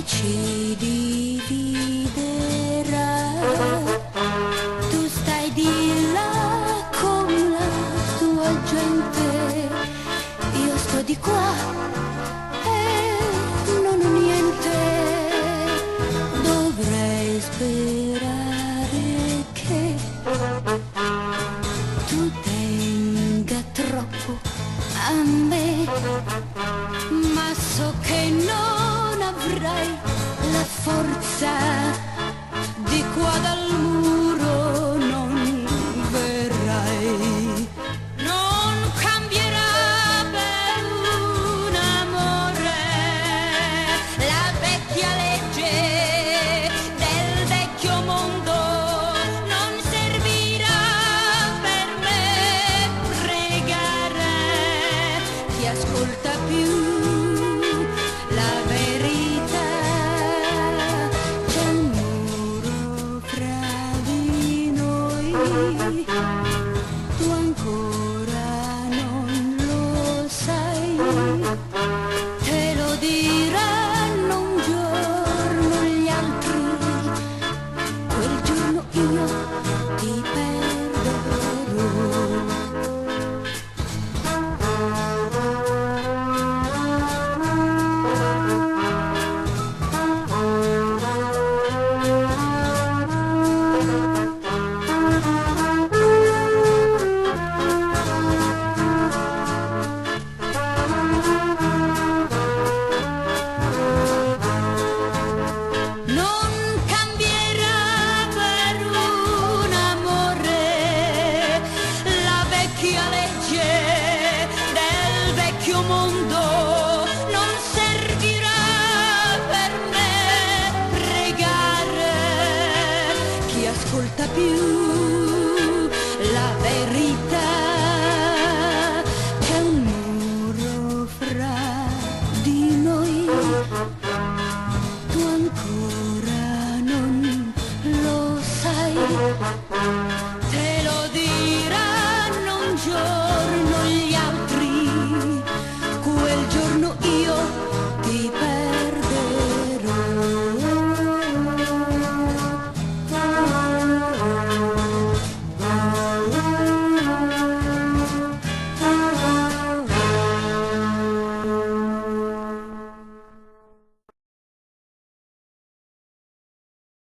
Ci dividerà. Tu stai di là con la tua gente, io sto di qua e non ho niente. Dovrei sperare che tu tenga troppo a me, ma so che non avrai la forza di qua dal muro, non verrai, non cambierà per un amore la vecchia legge del vecchio mondo, non servirà per me pregare chi ascolta più la verità. C'è un muro fra di noi, tu ancora